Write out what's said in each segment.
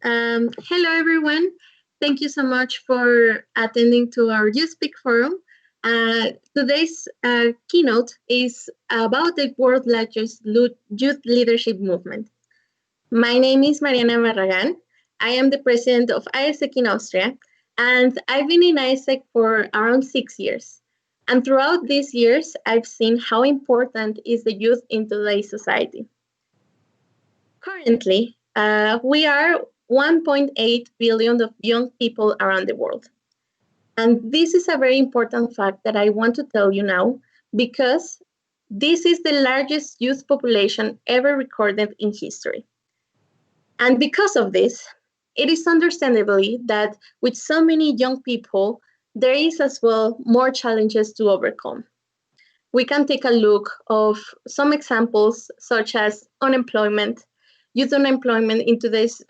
Hello, everyone. Thank you so much for attending to our YouthSpeak Forum. Today's keynote is about the world's largest youth leadership movement. My name is Mariana Barragan. I am the president of AIESEC in Austria, and I've been in AIESEC for around 6 years. And throughout these years, I've seen how important is the youth in today's society. Currently, we are 1.8 billion of young people around the world. And this is a very important fact that I want to tell you now, because this is the largest youth population ever recorded in history. And because of this, it is understandably that with so many young people, there is as well more challenges to overcome. We can take a look of some examples such as unemployment. Youth unemployment in today's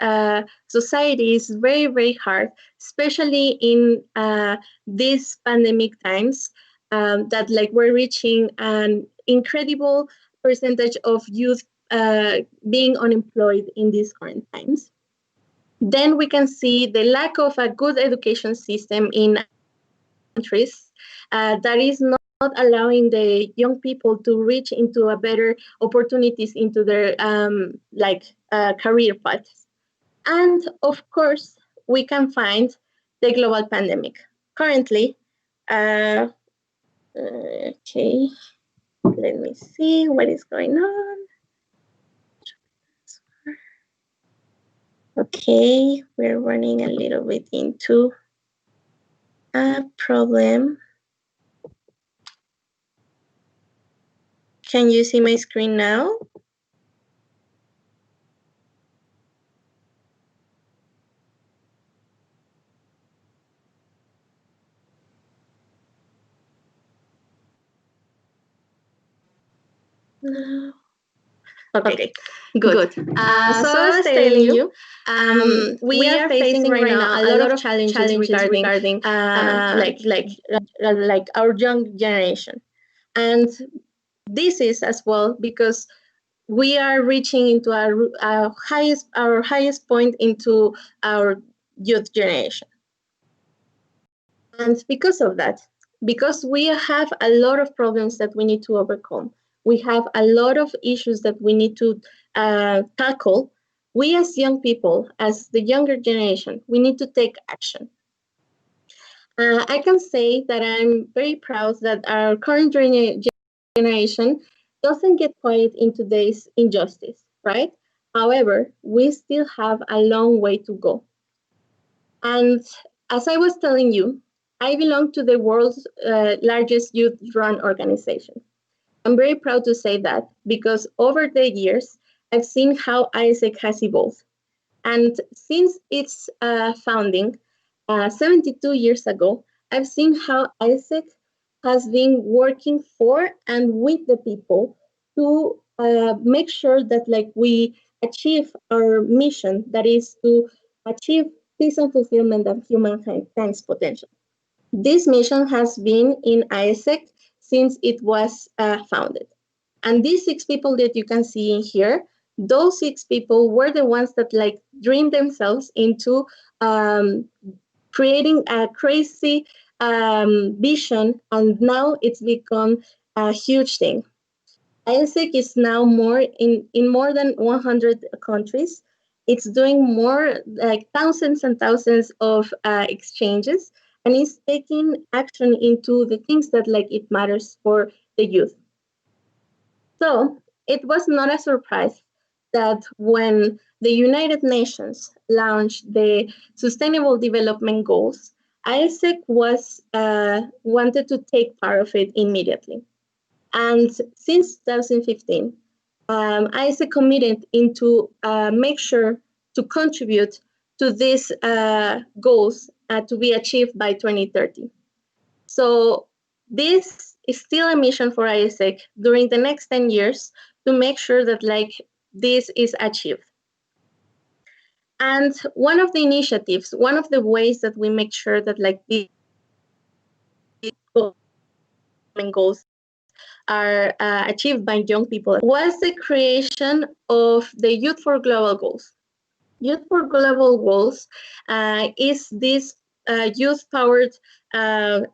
society is very, very hard, especially in these pandemic times, that we're reaching an incredible percentage of youth being unemployed in these current times. Then we can see the lack of a good education system in countries that is not allowing the young people to reach into a better opportunities into their career paths. And of course, we can find the global pandemic. Currently, okay, let me see what is going on. Okay, we're running a little bit into a problem. Can you see my screen now? No. Okay, good. So I was telling you, we are facing right now a lot of challenges regarding our young generation, and this is as well because we are reaching into our highest point into our youth generation, and because of that, because we have a lot of problems that we need to overcome. We have a lot of issues that we need to tackle. We as young people, as the younger generation, we need to take action. I can say that I'm very proud that our current generation doesn't get quiet in today's injustice, right? However, we still have a long way to go. And as I was telling you, I belong to the world's largest youth-run organization. I'm very proud to say that because over the years, I've seen how AIESEC has evolved. And since its founding 72 years ago, I've seen how AIESEC has been working for and with the people to make sure that we achieve our mission, that is to achieve peace and fulfillment of humankind's potential. This mission has been in AIESEC since it was founded. And these 6 people that you can see in here, those 6 people were the ones that dreamed themselves into creating a crazy vision, and now it's become a huge thing. AIESEC is now in more than 100 countries. It's doing more thousands and thousands of exchanges, and is taking action into the things that it matters for the youth. So it was not a surprise that when the United Nations launched the Sustainable Development Goals, AIESEC was wanted to take part of it immediately. And since 2015, AIESEC committed into make sure to contribute to these goals to be achieved by 2030. So this is still a mission for AIESEC during the next 10 years to make sure that this is achieved. And one of the initiatives, one of the ways that we make sure that these goals are achieved by young people was the creation of the Youth for Global Goals. Youth for Global Goals is this youth-powered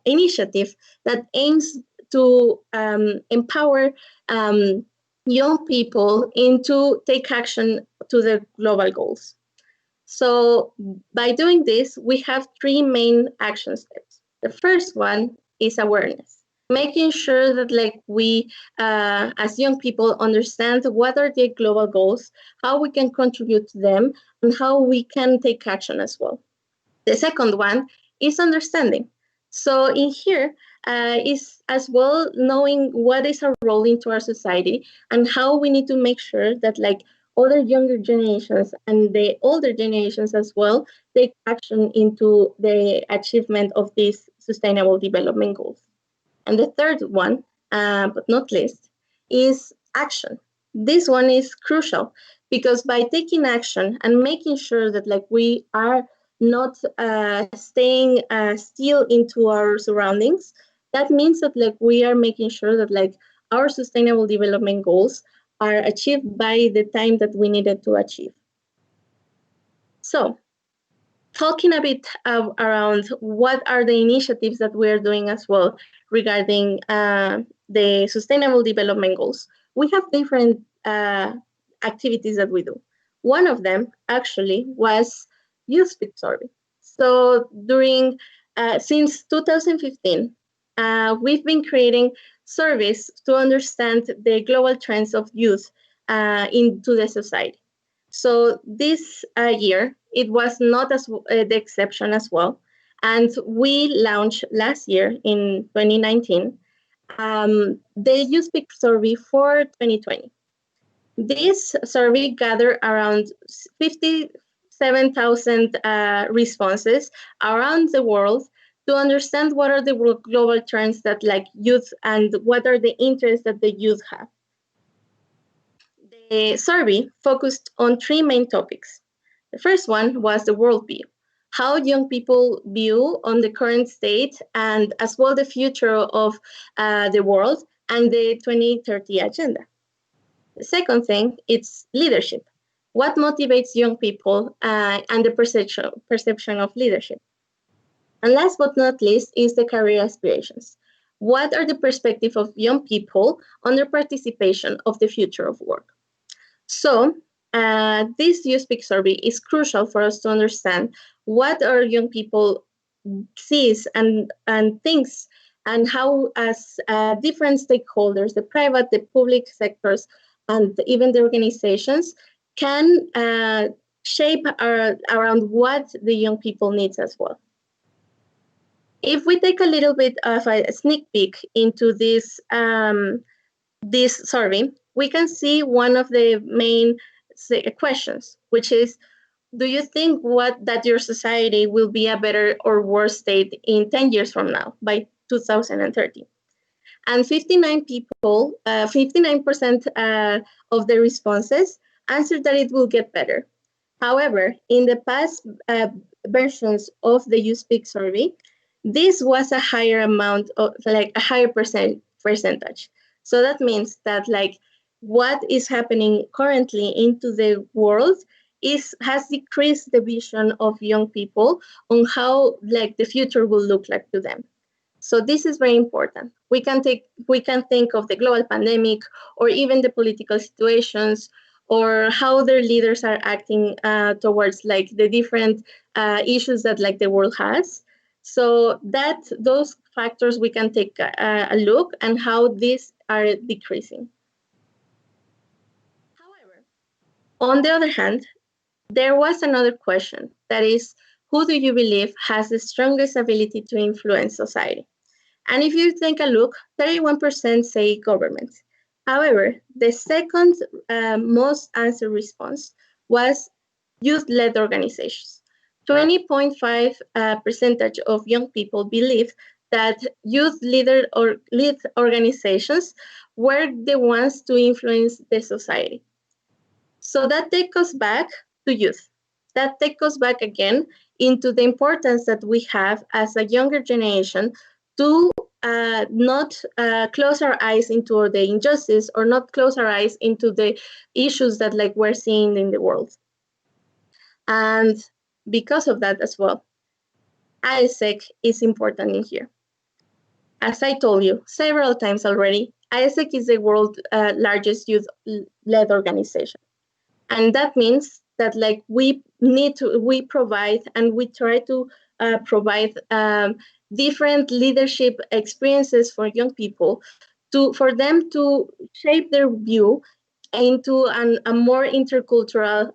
initiative that aims to empower young people into take action to the global goals. So by doing this, we have three main action steps. The first one is awareness, making sure that we, as young people, understand what are the global goals, how we can contribute to them, and how we can take action as well. The second one is understanding. So in here is as well knowing what is our role into our society and how we need to make sure that other younger generations and the older generations as well take action into the achievement of these sustainable development goals. And the third one, but not least, is action. This one is crucial because by taking action and making sure that we are not staying still into our surroundings, that means that we are making sure that our sustainable development goals are achieved by the time that we needed to achieve. So talking a bit around what are the initiatives that we're doing as well regarding the Sustainable Development Goals, we have different activities that we do. One of them actually was YouthSpeak Survey. So since 2015, we've been creating surveys to understand the global trends of youth into the society. So this year, it was not as the exception as well. And we launched last year in 2019 the YouthSpeak Survey for 2020. This survey gathered around 57,000 responses around the world to understand what are the global trends that youth and what are the interests that the youth have. The survey focused on three main topics. The first one was the worldview, how young people view on the current state and as well the future of the world and the 2030 agenda. The second thing is leadership. What motivates young people and the perception of leadership. And last but not least is the career aspirations. What are the perspectives of young people on their participation of the future of work? So this YouthSpeak survey is crucial for us to understand what our young people sees and thinks and how as different stakeholders, the private, the public sectors, and even the organizations can shape around what the young people needs as well. If we take a little bit of a sneak peek into this survey, we can see one of the main questions, which is, do you think that your society will be a better or worse state in 10 years from now, by 2030? And 59% of the responses answered that it will get better. However, in the past versions of the YouthSpeak survey, this was a higher amount of a higher percentage. So that means that what is happening currently into the world has decreased the vision of young people on how the future will look like to them. So this is very important. We can think of the global pandemic or even the political situations or how their leaders are acting towards the different issues that the world has. So that those factors we can take a look and how these are decreasing. However, on the other hand, there was another question that is, who do you believe has the strongest ability to influence society? And if you take a look, 31% say governments. However, the second most answered response was youth-led organizations. 20.5% of young people believe that youth lead organizations were the ones to influence the society. So that takes us back to youth. That takes us back again into the importance that we have as a younger generation to not close our eyes into the injustice or not close our eyes into the issues that we're seeing in the world. And because of that as well, AIESEC is important in here. As I told you several times already, AIESEC is the world's largest youth-led organization. And that means that like we provide and we try to provide different leadership experiences for young people for them to shape their view into a more intercultural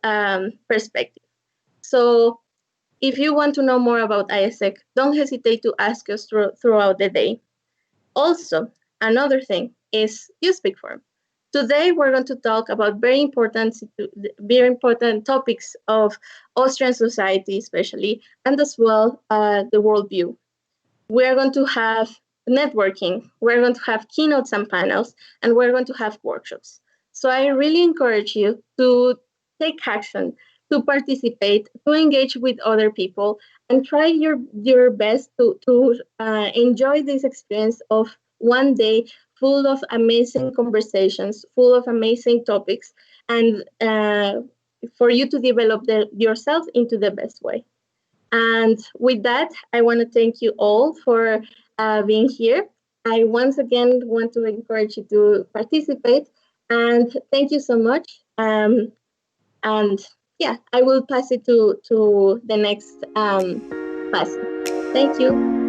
perspective. So if you want to know more about AIESEC, don't hesitate to ask us throughout the day. Also, another thing is YouthSpeak Forum. Today, we're going to talk about very important topics of Austrian society, especially, and as well the worldview. We're going to have networking, we're going to have keynotes and panels, and we're going to have workshops. So I really encourage you to take action, to participate, to engage with other people, and try your best to enjoy this experience of one day full of amazing conversations, full of amazing topics, and for you to develop yourself into the best way. And with that, I want to thank you all for being here. I once again want to encourage you to participate. And thank you so much. And yeah, I will pass it to the next person. Thank you.